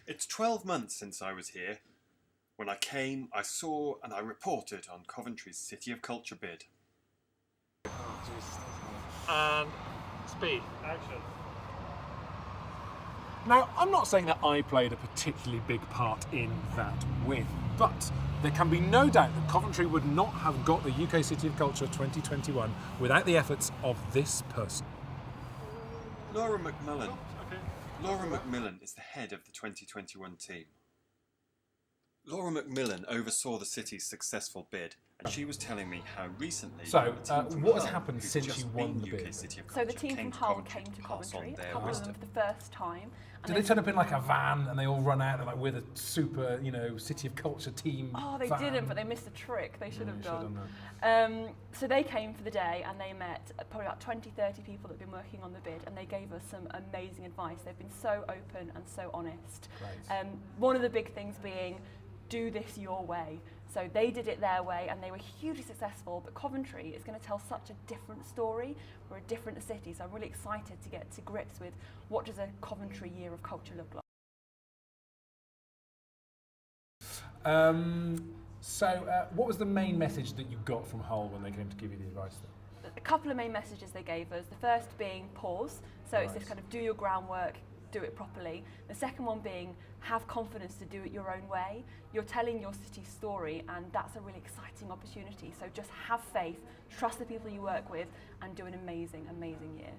It's 12 months since I was here. When I came, I saw and I reported on Coventry's City of Culture bid. And speed. Action. Now, I'm not saying that I played a particularly big part in that win, but there can be no doubt that Coventry would not have got the UK City of Culture 2021 without the efforts of this person. Laura McMillan. Laura McMillan is the head of the 2021 team. Laura McMillan oversaw the city's successful bid, and she was telling me how recently So, the team from what has Hull, happened who'd since just you won been the UK bid? City of So the Culture, team came from to Hull Coventry came to pass on Coventry, their a couple of wisdom. them for the first time. Do they turn up in like a van and they all run out and like with a super, City of Culture team? Oh, they van? didn't, but they missed a trick. They should have Should have done. done So they came for the day and they met probably about 20, 30 people that have been working on the bid, and they gave us some amazing advice. They've been so open and so honest. Great. One of the big things being, do this your way. So they did it their way and they were hugely successful, but Coventry is going to tell such a different story. We're a different city, so I'm really excited to get to grips with what does a Coventry year of culture look like. What was the main message that you got from Hull when they came to give you the advice then? A couple of main messages they gave us. The first being pause, so it's Right. this kind of do your groundwork, do it properly. The second one being have confidence to do it your own way. You're telling your city's story, and that's a really exciting opportunity. So just have faith, trust the people you work with, and do an amazing, amazing year.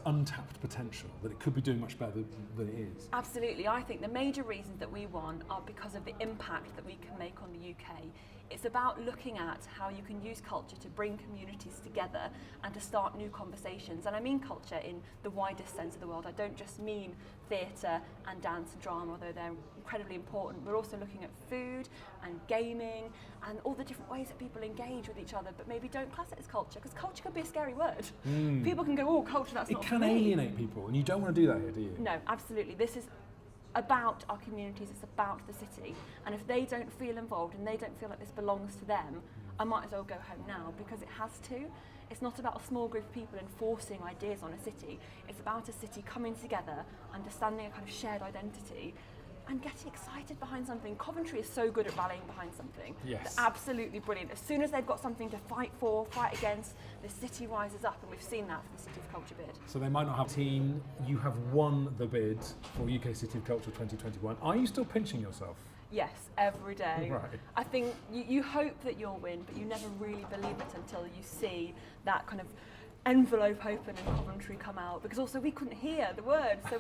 Untapped potential, that it could be doing much better than it is. Absolutely. I think the major reasons that we won are because of the impact that we can make on the UK. It's about looking at how you can use culture to bring communities together and to start new conversations. And I mean culture in the widest sense of the word. I don't just mean theatre and dance and drama, although they're incredibly important. We're also looking at food and gaming and all the different ways that people engage with each other, but maybe don't class it as culture, because culture could be a scary word. People can go, oh, culture, that's not for me. It can alienate people, and you don't want to do that here, do you? No, absolutely. This is about our communities, it's about the city. And if they don't feel involved and they don't feel like this belongs to them, I might as well go home now, because it has to. It's not about a small group of people enforcing ideas on a city. It's about a city coming together, understanding a kind of shared identity, and getting excited behind something. Coventry is so good at rallying behind something. Yes. They're absolutely brilliant. As soon as they've got something to fight for, fight against, the city rises up, and we've seen that for the City of Culture bid. So they might not have a team. You have won the bid for UK City of Culture 2021. Are you still pinching yourself? Yes, every day. Right. I think you hope that you'll win, but you never really believe it until you see that kind of envelope open and Coventry come out, because also we couldn't hear the words, so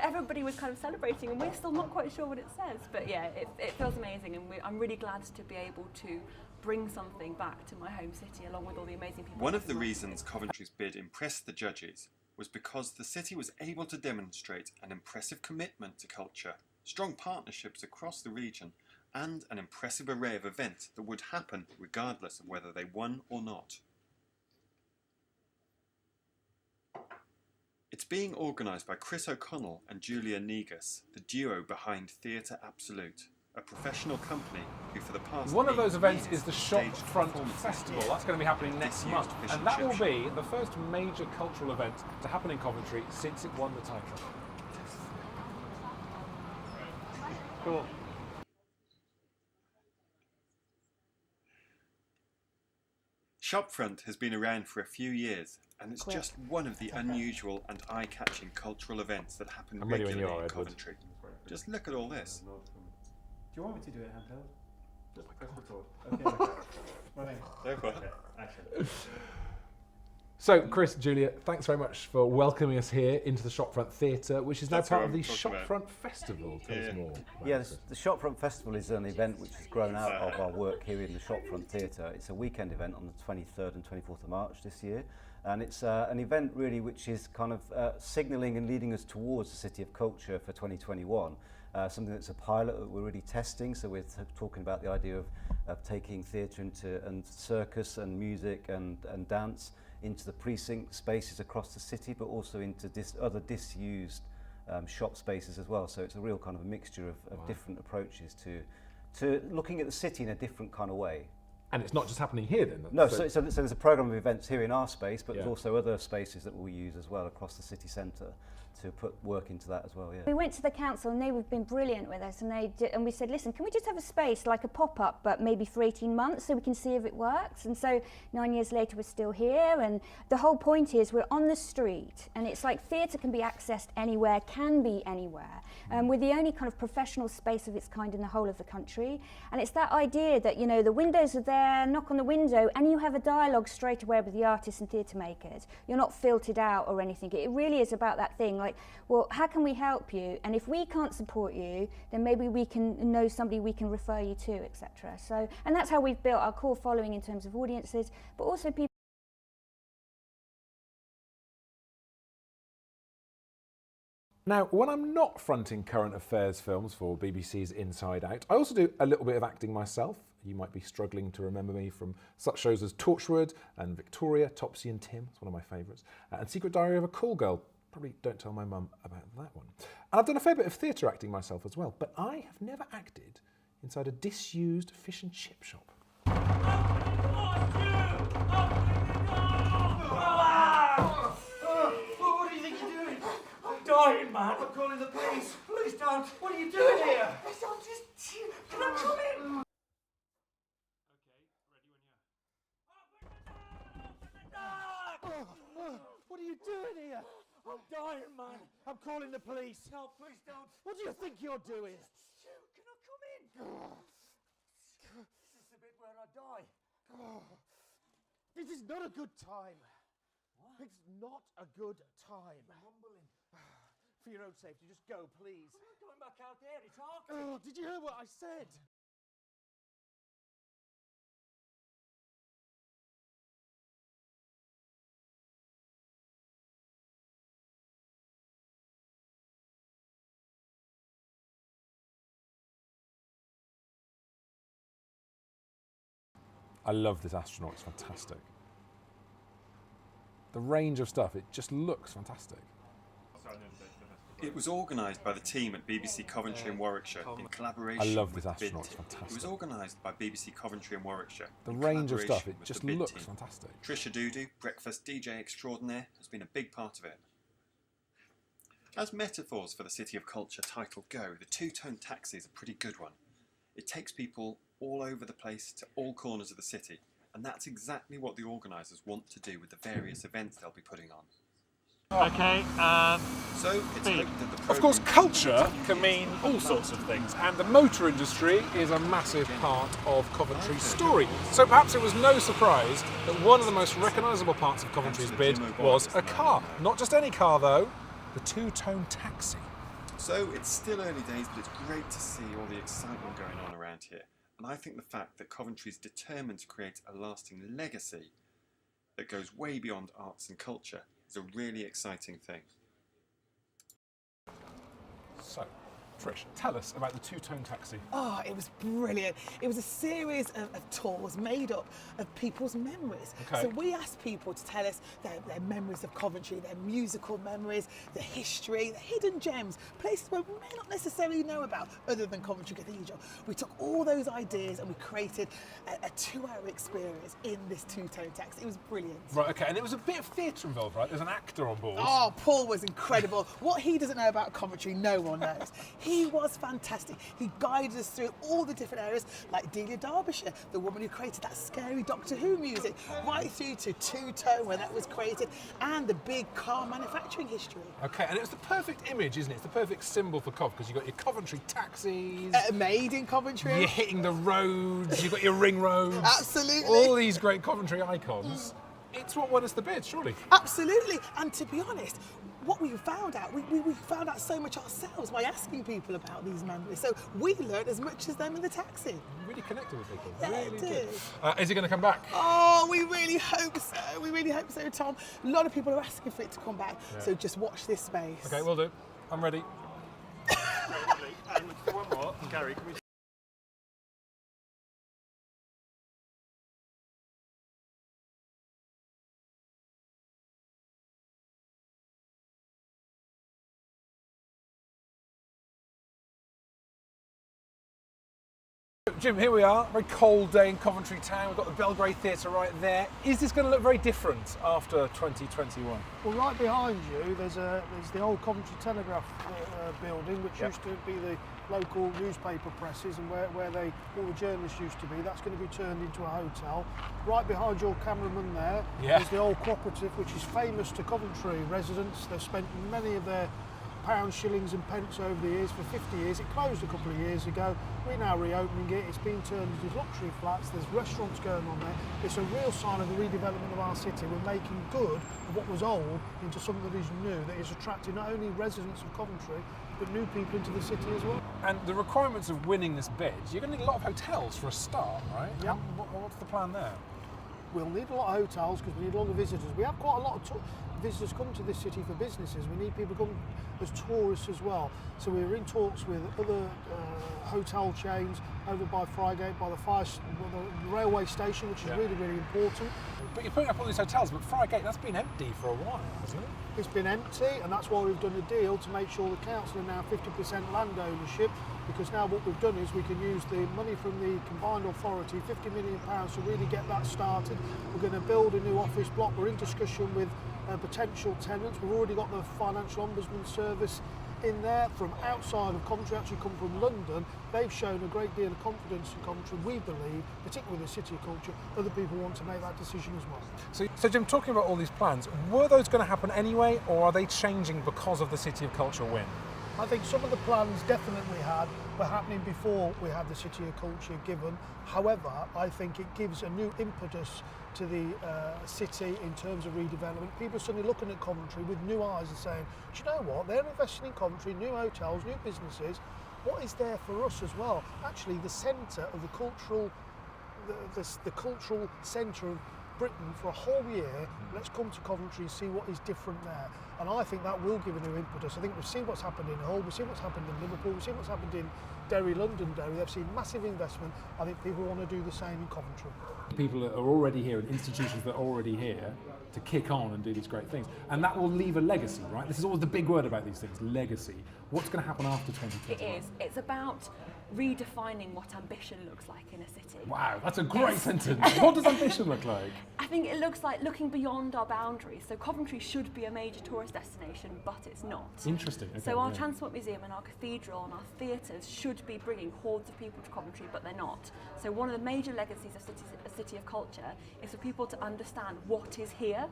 everybody was kind of celebrating, and we're still not quite sure what it says. But yeah, it feels amazing, and I'm really glad to be able to bring something back to my home city along with all the amazing people. One of the reasons Coventry's bid impressed the judges was because the city was able to demonstrate an impressive commitment to culture, strong partnerships across the region, and an impressive array of events that would happen regardless of whether they won or not. It's being organised by Chris O'Connell and Julia Negus, the duo behind Theatre Absolute, a professional company who for the past One of those 8 events years is the staged Shopfront performances Festival. here. That's going to be happening next Disused month. fish And that chip will shop. be the first major cultural event to happen in Coventry since it won the title. Cool. Shopfront has been around for a few years, and it's just one of the unusual and eye-catching cultural events that happen I'm ready when regularly you are, in Edward. Coventry. Just look at all this. Do you want me to do it handheld? Just press record. Okay. Running. There we are. Okay. Action. So, Chris, Julia, thanks very much for welcoming us here into the Shopfront Theatre, which is now That's part what of the I'm talking Shopfront Festival. Tell us more. about Yeah, it. the Shopfront Festival is an event which has grown out of our work here in the Shopfront Theatre. It's a weekend event on the 23rd and 24th of March this year, and it's an event really which is kind of signalling and leading us towards the City of Culture for 2021. Something that's a pilot that we're really testing, so we're talking about the idea of taking theatre into and circus and music and dance into the precinct spaces across the city, but also into other disused shop spaces as well. So it's a real kind of a mixture of different approaches to looking at the city in a different kind of way. And it's not just happening here then? No, so there's a programme of events here in our space, but there's Yeah. also other spaces that we'll use as well across the city centre to put work into that as well, yeah. We went to the council and they've been brilliant with us, and we said, listen, can we just have a space like a pop-up but maybe for 18 months so we can see if it works? And so 9 years later we're still here, and the whole point is we're on the street, and it's like theatre can be accessed anywhere, can be anywhere. We're the only kind of professional space of its kind in the whole of the country, and it's that idea that, you know, the windows are there, knock on the window, and you have a dialogue straight away with the artists and theatre makers. You're not filtered out or anything. It really is about that thing, like, well, how can we help you? And if we can't support you, then maybe we can know somebody we can refer you to, etc. So, and that's how we've built our core following in terms of audiences, but also people. Now, when I'm not fronting current affairs films for BBC's Inside Out, I also do a little bit of acting myself. You might be struggling to remember me from such shows as Torchwood and Victoria, Topsy and Tim, it's one of my favourites, and Secret Diary of a Call Girl. Probably don't tell my mum about that one. And I've done a fair bit of theatre acting myself as well, but I have never acted inside a disused fish and chip shop. What do you think you're doing? I'm dying, man. I'm calling the police. Please don't. What are you doing here? I'm just... Can I come in? What are you doing here? I'm dying, man. I'm calling the police. No, please don't. What do you think you're doing? Can I come in? This is the bit where I die. This is not a good time. What? It's not a good time. Mumbling. For your own safety, just go, please. I'm not going back out there. It's Arctic. Oh, did you hear what I said? I love this astronaut, it's fantastic. The range of stuff, it just looks fantastic. It was organised by the team at BBC Coventry and Warwickshire in collaboration I love with this the astronaut, bid it's team. fantastic. It was organised by BBC Coventry and Warwickshire. The in range of stuff, collaboration it with just the bid looks team. fantastic. Trisha Doodoo, breakfast DJ extraordinaire, has been a big part of it. As metaphors for the City of Culture title go, the two-tone taxi is a pretty good one. It takes people all over the place to all corners of the city, and that's exactly what the organisers want to do with the various events they'll be putting on. Okay, So it's hoped that the Of course, programme- culture can mean all sorts of things, and the motor industry is a massive part of Coventry's story. So perhaps it was no surprise that one of the most recognisable parts of Coventry's bid was a car. Not just any car, though, the two-tone taxi. So it's still early days, but it's great to see all the excitement going on around here. And I think the fact that Coventry's determined to create a lasting legacy that goes way beyond arts and culture is a really exciting thing. So, Trish, tell us about the two-tone taxi. Oh, it was brilliant. It was a series of tours made up of people's memories. Okay. So we asked people to tell us their memories of Coventry, their musical memories, the history, the hidden gems, places where we may not necessarily know about other than Coventry Cathedral. We took all those ideas and we created a 2-hour experience in this two-tone taxi. It was brilliant. Right, okay, and there was a bit of theatre involved, right? There's an actor on board. Oh, Paul was incredible. What he doesn't know about Coventry, no one knows. He was fantastic. He guided us through all the different areas, like Delia Derbyshire, the woman who created that scary Doctor Who music, right through to two-tone when that was created, and the big car manufacturing history. Okay, and it's the perfect image, isn't it? It's the perfect symbol for Cov, because you've got your Coventry taxis, Made in Coventry. you're hitting the roads, you've got your ring roads. Absolutely. All these great Coventry icons. It's what won us the bid, surely. Absolutely. And to be honest, what we found out, we found out so much ourselves by asking people about these memories. So we learned as much as them in the taxi. You really connected with people. Yeah, really it did. did. Is he going to come back? Oh, we really hope so. We really hope so, Tom. A lot of people are asking for it to come back. Yeah. So just watch this space. Okay, we'll do. I'm ready. and one more. Gary, can we Jim, here we are, very cold day in Coventry town. We've got the Belgrade Theatre right there. Is this going to look very different after 2021? Well, right behind you, there's the old Coventry Telegraph building, which used to be the local newspaper presses and where all the journalists used to be. That's going to be turned into a hotel. Right behind your cameraman there is the old cooperative, which is famous to Coventry residents. They've spent many of their pounds, shillings and pence over the years for 50 years. It closed a couple of years ago. We're now reopening it. It's been turned into luxury flats. There's restaurants going on there. It's a real sign of the redevelopment of our city. We're making good of what was old into something that is new, that is attracting not only residents of Coventry, but new people into the city as well. And the requirements of winning this bid, you're going to need a lot of hotels for a start, right? Yeah. What's the plan there? We'll need a lot of hotels because we need all the visitors. We have quite a lot of visitors come to this city for businesses. We need people come as tourists as well. So we're in talks with other hotel chains over by Friegate, by the railway station, which is really, really important. But you're putting up all these hotels, but Friegate, that's been empty for a while, hasn't it? It's been empty, and that's why we've done a deal to make sure the council are now 50% land ownership, because now what we've done is we can use the money from the combined authority, £50 million, to really get that started. We're going to build a new office block. We're in discussion with potential tenants. We've already got the Financial Ombudsman Service in there from outside of Coventry, actually come from London. They've shown a great deal of confidence in Coventry. We believe, particularly the City of Culture, other people want to make that decision as well. So Jim, talking about all these plans, were those going to happen anyway, or are they changing because of the City of Culture win? I think some of the plans definitely were happening before we had the City of Culture given. However, I think it gives a new impetus to the city in terms of redevelopment. People are suddenly looking at Coventry with new eyes and saying, do you know what, they're investing in Coventry, new hotels, new businesses. What is there for us as well? Actually, the centre of the cultural centre of Britain for a whole year, let's come to Coventry and see what is different there. And I think that will give a new impetus. I think we've seen what's happened in Hull, we've seen what's happened in Liverpool, we've seen what's happened in Derry, Londonderry. They've seen massive investment. I think people want to do the same in Coventry. People are already here, and institutions that are already here to kick on and do these great things. And that will leave a legacy, right? This is always the big word about these things, legacy. What's going to happen after 2021? It is. It's about redefining what ambition looks like in a city. Wow, that's a great sentence. What does ambition look like? I think it looks like looking beyond our boundaries. So Coventry should be a major tourist destination, but it's not. Interesting. Okay, so our Transport Museum and our cathedral and our theatres should be bringing hordes of people to Coventry, but they're not. So one of the major legacies of City of Culture is for people to understand what is here,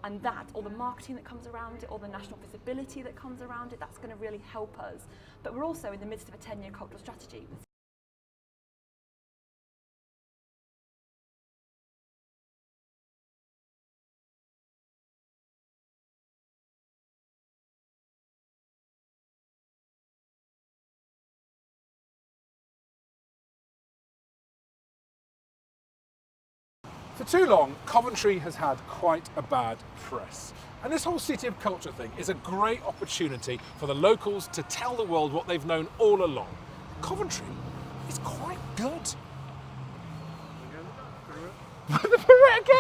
and that, all the marketing that comes around it, all the national visibility that comes around it, that's going to really help us. But we're also in the midst of a 10-year cultural strategy. For too long, Coventry has had quite a bad press. And this whole City of Culture thing is a great opportunity for the locals to tell the world what they've known all along. Coventry is quite good. The pirouette again!